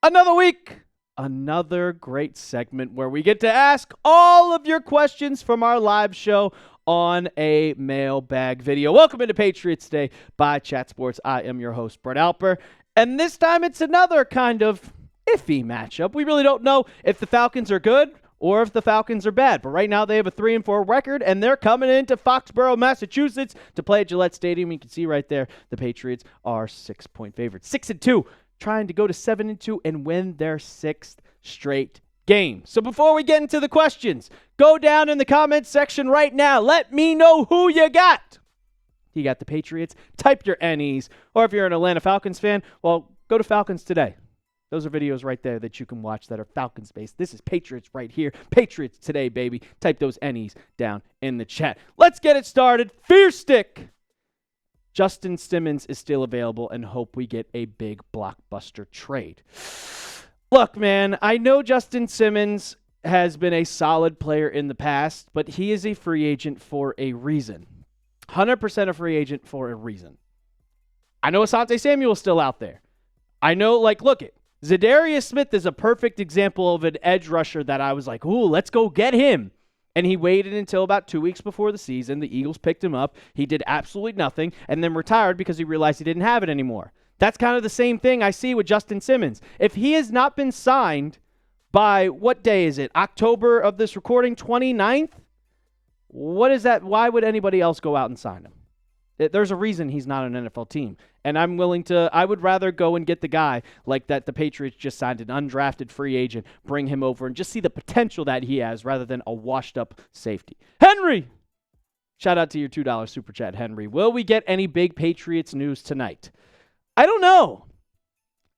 Another week, another great segment where we get to ask all of your questions from our live show on a mailbag video. Welcome into Patriots Today by Chat Sports. I am your host, Brett Alper, and this time it's another kind of iffy matchup. We really don't know if the Falcons are good or if the Falcons are bad, but right now they have a 3-4 record, and they're coming into Foxborough, Massachusetts to play at Gillette Stadium. You can see right there the Patriots are 6-point favorites. 6-2. Trying to go to 7-2 and win their 6th straight game. So before we get into the questions, go down in the comments section right now. Let me know who you got. You got the Patriots? Type your NEs. Or if you're an Atlanta Falcons fan, well, go to Falcons Today. Those are videos right there that you can watch that are Falcons-based. This is Patriots right here. Patriots Today, baby. Type those NEs down in the chat. Let's get it started. Fear Stick. Justin Simmons is still available, and hope we get a big blockbuster trade. Look, man, I know Justin Simmons has been a solid player in the past, but he is a free agent for a reason. 100% a free agent for a reason. I know Asante Samuel's still out there. I know, look it. Zadarius Smith is a perfect example of an edge rusher that I was like, ooh, let's go get him. And he waited until about 2 weeks before the season. The Eagles picked him up. He did absolutely nothing and then retired because he realized he didn't have it anymore. That's kind of the same thing I see with Justin Simmons. If he has not been signed by, what day is it? October of this recording, 29th? What is that? Why would anybody else go out and sign him? There's a reason he's not an NFL team. And I would rather go and get the guy like that the Patriots just signed, an undrafted free agent, bring him over and just see the potential that he has rather than a washed up safety. Henry! Shout out to your $2 super chat, Henry. Will we get any big Patriots news tonight? I don't know.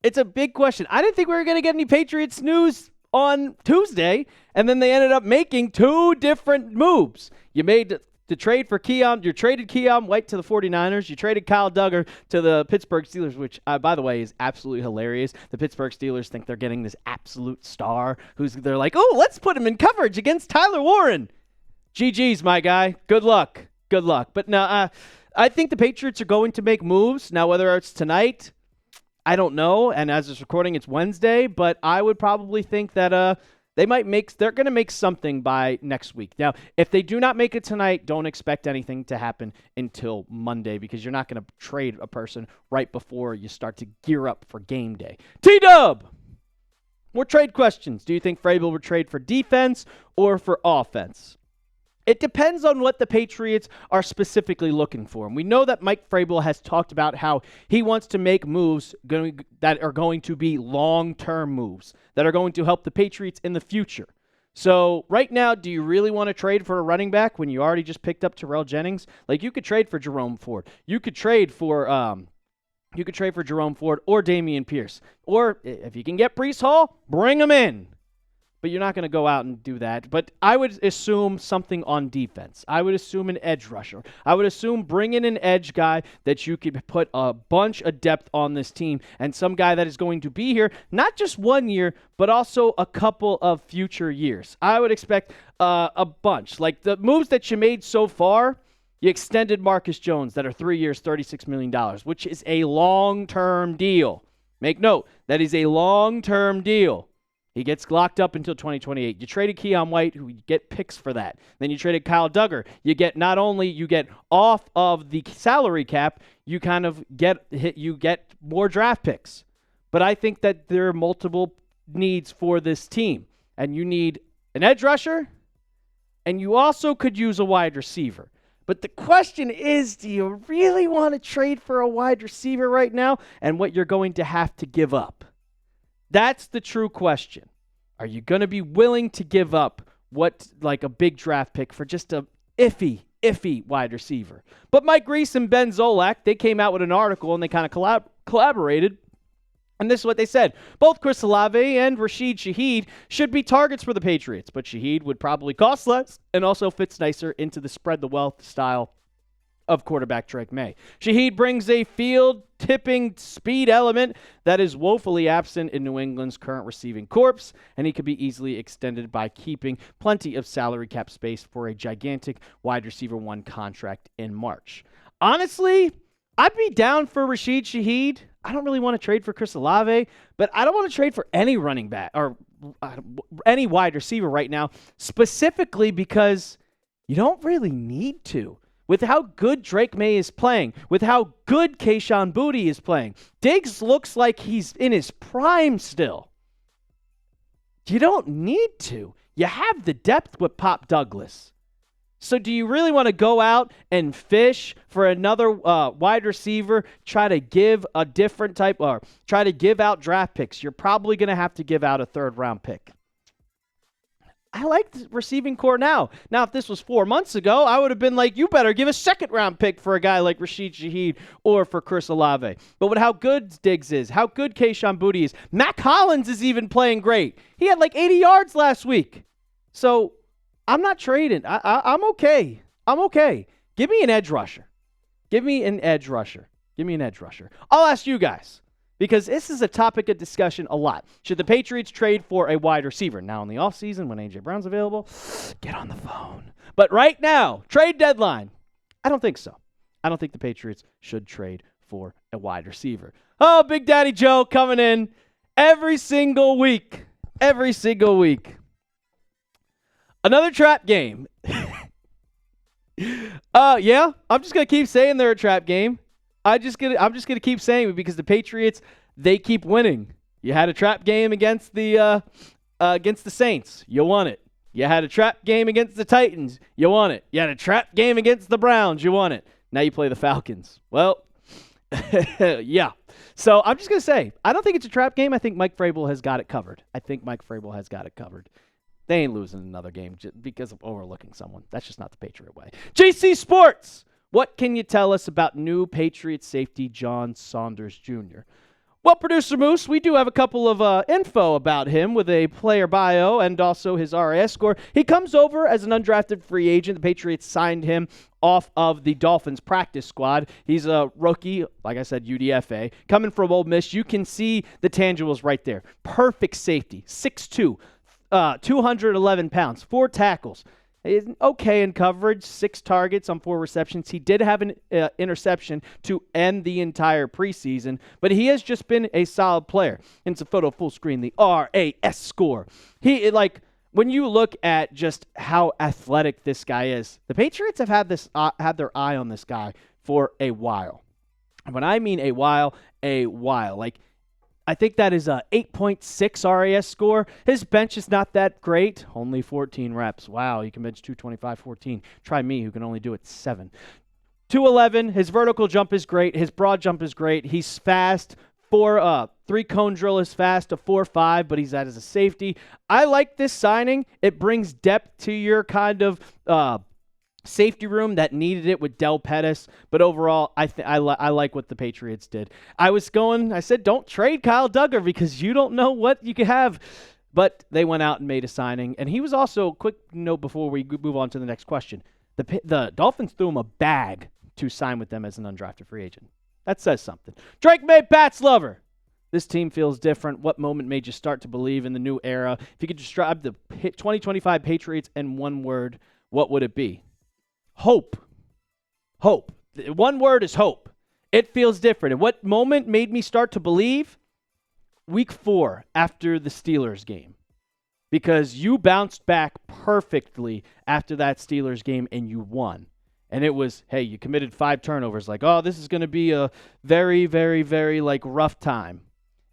It's a big question. I didn't think we were going to get any Patriots news on Tuesday, and then they ended up making 2 different moves. You made the trade for Keion. You traded Keion White to the 49ers. You traded Kyle Duggar to the Pittsburgh Steelers, which, by the way, is absolutely hilarious. The Pittsburgh Steelers think they're getting this absolute star they're like, oh, let's put him in coverage against Tyler Warren. GG's, my guy. Good luck. Good luck. But no, I think the Patriots are going to make moves. Now, whether it's tonight, I don't know. And as it's recording, it's Wednesday. But I would probably think that they're going to make something by next week. Now, if they do not make it tonight, don't expect anything to happen until Monday because you're not going to trade a person right before you start to gear up for game day. T-Dub! More trade questions. Do you think Vrabel would trade for defense or for offense? It depends on what the Patriots are specifically looking for. And we know that Mike Vrabel has talked about how he wants to make moves that are going to be long-term moves, that are going to help the Patriots in the future. So right now, do you really want to trade for a running back when you already just picked up Terrell Jennings? You could trade for Jerome Ford. You could trade for Jerome Ford or Dameon Pierce. Or if you can get Breece Hall, bring him in. But you're not going to go out and do that. But I would assume something on defense. I would assume an edge rusher. I would assume bring in an edge guy that you could put a bunch of depth on this team and some guy that is going to be here not just 1 year, but also a couple of future years. I would expect a bunch. Like the moves that you made so far, you extended Marcus Jones that are 3 years, $36 million, which is a long-term deal. Make note, that is a long-term deal. He gets locked up until 2028. You traded Keion White, who you get picks for that. Then you traded Kyle Duggar. You get off of the salary cap, you get more draft picks. But I think that there are multiple needs for this team. And you need an edge rusher, and you also could use a wide receiver. But the question is, do you really want to trade for a wide receiver right now and what you're going to have to give up? That's the true question. Are you going to be willing to give up a big draft pick for just a iffy wide receiver? But Mike Reese and Ben Zolak, they came out with an article and they kind of collaborated. And this is what they said. Both Chris Olave and Rashid Shaheed should be targets for the Patriots, but Shaheed would probably cost less and also fits nicer into the spread the wealth style of quarterback Drake May. Shaheed brings a field-tipping speed element that is woefully absent in New England's current receiving corps, and he could be easily extended by keeping plenty of salary cap space for a gigantic wide receiver 1 contract in March. Honestly, I'd be down for Rashid Shaheed. I don't really want to trade for Chris Olave, but I don't want to trade for any running back or any wide receiver right now, specifically because you don't really need to. With how good Drake May is playing, with how good Keion Boutte is playing, Diggs looks like he's in his prime still. You don't need to. You have the depth with Pop Douglas. So do you really want to go out and fish for another wide receiver, try to give a different type, or try to give out draft picks? You're probably going to have to give out a third-round pick. I like the receiving core now. Now, if this was 4 months ago, I would have been like, you better give a second-round pick for a guy like Rashid Shaheed or for Chris Olave. But with how good Diggs is, how good Keion Boutte is, Mac Hollins is even playing great. He had like 80 yards last week. So I'm not trading. I'm okay. I'm okay. Give me an edge rusher. Give me an edge rusher. Give me an edge rusher. I'll ask you guys, because this is a topic of discussion a lot. Should the Patriots trade for a wide receiver? Now in the offseason, when A.J. Brown's available, get on the phone. But right now, trade deadline, I don't think so. I don't think the Patriots should trade for a wide receiver. Oh, Big Daddy Joe coming in every single week. Every single week. Another trap game. Yeah, I'm just going to keep saying they're a trap game. I'm just gonna keep saying it because the Patriots, they keep winning. You had a trap game against the Saints. You won it. You had a trap game against the Titans. You won it. You had a trap game against the Browns. You won it. Now you play the Falcons. Well, yeah. So I'm just gonna say I don't think it's a trap game. I think Mike Vrabel has got it covered. They ain't losing another game just because of overlooking someone. That's just not the Patriot way. JC Sports. What can you tell us about new Patriots safety John Saunders Jr.? Well, Producer Moose, we do have a couple of info about him with a player bio and also his RAS score. He comes over as an undrafted free agent. The Patriots signed him off of the Dolphins practice squad. He's a rookie, like I said, UDFA. Coming from Ole Miss, you can see the tangibles right there. Perfect safety, 6'2", 211 pounds, 4 tackles. He's okay in coverage, 6 targets on 4 receptions. He did have an interception to end the entire preseason, but he has just been a solid player. And it's a photo full screen, the RAS score. When you look at just how athletic this guy is, the Patriots have had their eye on this guy for a while. And when I mean a while, I think that is a 8.6 RAS score. His bench is not that great. Only 14 reps. Wow, you can bench 225, 14. Try me, who can only do it 7. 211, his vertical jump is great. His broad jump is great. He's fast. 3-cone drill is fast, a 4.5, but he's out as a safety. I like this signing. It brings depth to your kind of safety room that needed it with Del Pettis, but overall, I like what the Patriots did. I said, don't trade Kyle Duggar because you don't know what you could have, but they went out and made a signing, and he was also, quick note before we move on to the next question, the Dolphins threw him a bag to sign with them as an undrafted free agent. That says something. Drake May, Pats lover. This team feels different. What moment made you start to believe in the new era? If you could describe the 2025 Patriots in one word, what would it be? Hope. Hope. One word is hope. It feels different. And what moment made me start to believe? Week 4 after the Steelers game. Because you bounced back perfectly after that Steelers game and you won. And it was, hey, you committed 5 turnovers. Like, oh, this is going to be a very, very, very rough time.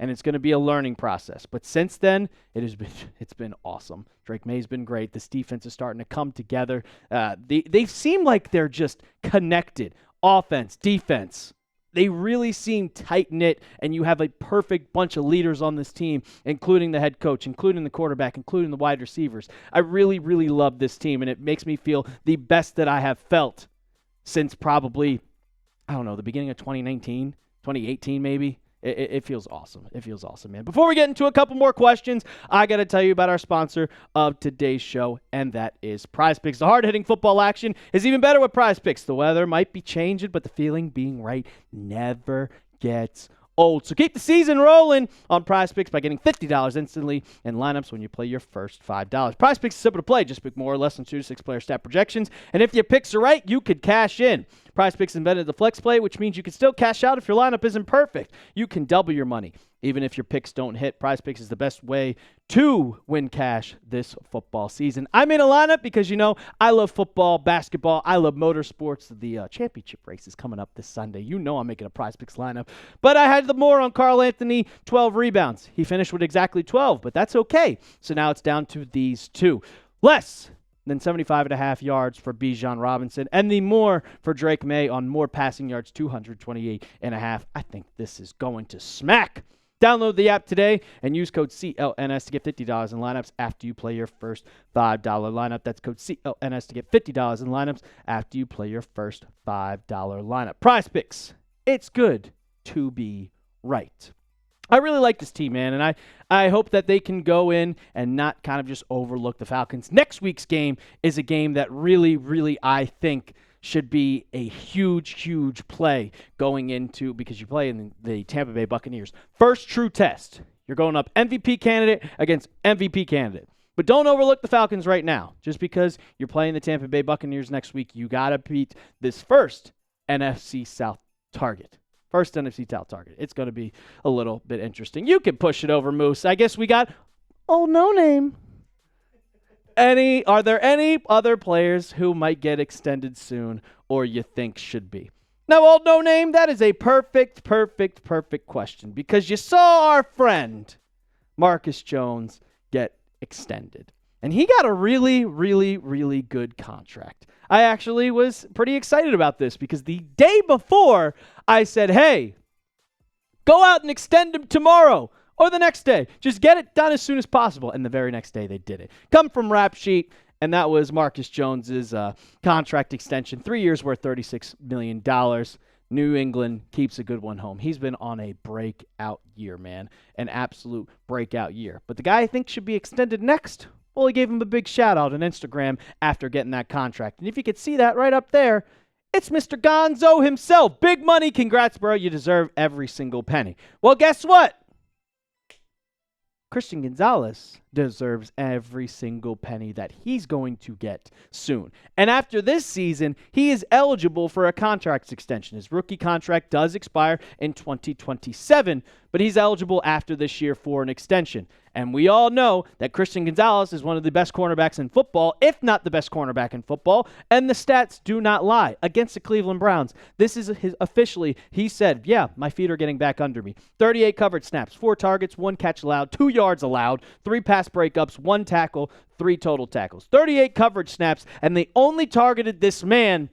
And it's going to be a learning process. But since then, it's been awesome. Drake May's been great. This defense is starting to come together. They seem like they're just connected. Offense, defense. They really seem tight-knit, and you have a perfect bunch of leaders on this team, including the head coach, including the quarterback, including the wide receivers. I really, really love this team, and it makes me feel the best that I have felt since probably, the beginning of 2019, 2018 maybe. It feels awesome. It feels awesome, man. Before we get into a couple more questions, I got to tell you about our sponsor of today's show, and that is Prize Picks. The hard-hitting football action is even better with Prize Picks. The weather might be changing, but the feeling being right never gets old. So keep the season rolling on Prize Picks by getting $50 instantly in lineups when you play your first $5. Prize Picks is simple to play. Just pick more or less than 2 to 6 player stat projections, and if your picks are right, you could cash in. PrizePicks invented the flex play, which means you can still cash out if your lineup isn't perfect. You can double your money. Even if your picks don't hit, PrizePicks is the best way to win cash this football season. I'm in a lineup because, I love football, basketball. I love motorsports. The championship race is coming up this Sunday. I'm making a PrizePicks lineup. But I had the more on Carl Anthony, 12 rebounds. He finished with exactly 12, but that's okay. So now it's down to these two. Less than 75.5 yards for Bijan Robinson, and the more for Drake May on more passing yards, 228.5. I think this is going to smack. Download the app today and use code CLNS to get $50 in lineups after you play your first $5 lineup. That's code CLNS to get $50 in lineups after you play your first $5 lineup. PrizePicks, it's good to be right. I really like this team, man, and I hope that they can go in and not kind of just overlook the Falcons. Next week's game is a game that really, really, I think, should be a huge, huge play going into, because you play in the Tampa Bay Buccaneers. First true test. You're going up MVP candidate against MVP candidate. But don't overlook the Falcons right now. Just because you're playing the Tampa Bay Buccaneers next week, you got to beat this first NFC South target. First NFC South target. It's going to be a little bit interesting. You can push it over, Moose. I guess we got Old No Name. Are there any other players who might get extended soon or you think should be? Now, Old No Name, that is a perfect question, because you saw our friend Marcus Jones get extended. And he got a really, really, really good contract. I actually was pretty excited about this because the day before I said, hey, go out and extend him tomorrow or the next day. Just get it done as soon as possible. And the very next day they did it. Come from Rap Sheet, and that was Marcus Jones's contract extension. 3 years worth $36 million. New England keeps a good one home. He's been on a breakout year, man. An absolute breakout year. But the guy I think should be extended next, well, he gave him a big shout-out on Instagram after getting that contract. And if you could see that right up there, it's Mr. Gonzo himself. Big money. Congrats, bro. You deserve every single penny. Well, guess what? Christian Gonzalez deserves every single penny that he's going to get soon. And after this season, he is eligible for a contract extension. His rookie contract does expire in 2027, but he's eligible after this year for an extension. And we all know that Christian Gonzalez is one of the best cornerbacks in football, if not the best cornerback in football, and the stats do not lie. Against the Cleveland Browns, this is officially, he said, yeah, my feet are getting back under me. 38 covered snaps, 4 targets, 1 catch allowed, 2 yards allowed, 3 pass breakups, 1 tackle, 3 total tackles. 38 coverage snaps, and they only targeted this man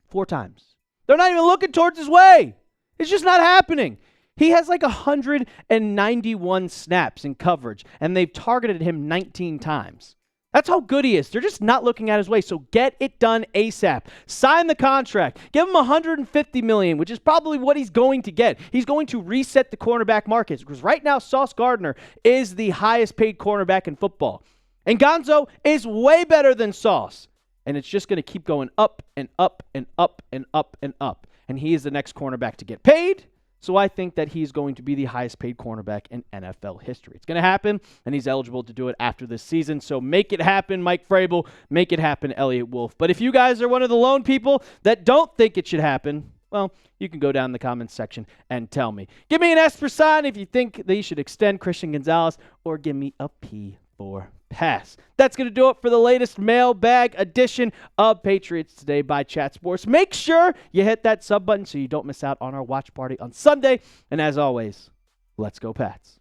4 times. They're not even looking towards his way. It's just not happening. He has like 191 snaps in coverage, and they've targeted him 19 times. That's how good he is. They're just not looking at his way. So get it done ASAP. Sign the contract. Give him $150 million, which is probably what he's going to get. He's going to reset the cornerback market, because right now Sauce Gardner is the highest paid cornerback in football. And Gonzo is way better than Sauce. And it's just going to keep going up and up and up and up and up. And he is the next cornerback to get paid. So I think that he's going to be the highest paid cornerback in NFL history. It's going to happen, and he's eligible to do it after this season. So make it happen, Mike Vrabel. Make it happen, Elliott Wolf. But if you guys are one of the lone people that don't think it should happen, well, you can go down in the comments section and tell me. Give me an S for sign if you think they should extend Christian Gonzalez, or give me a P for pass. That's going to do it for the latest mailbag edition of Patriots Today by Chat Sports. Make sure you hit that sub button so you don't miss out on our watch party on Sunday. And as always, let's go Pats.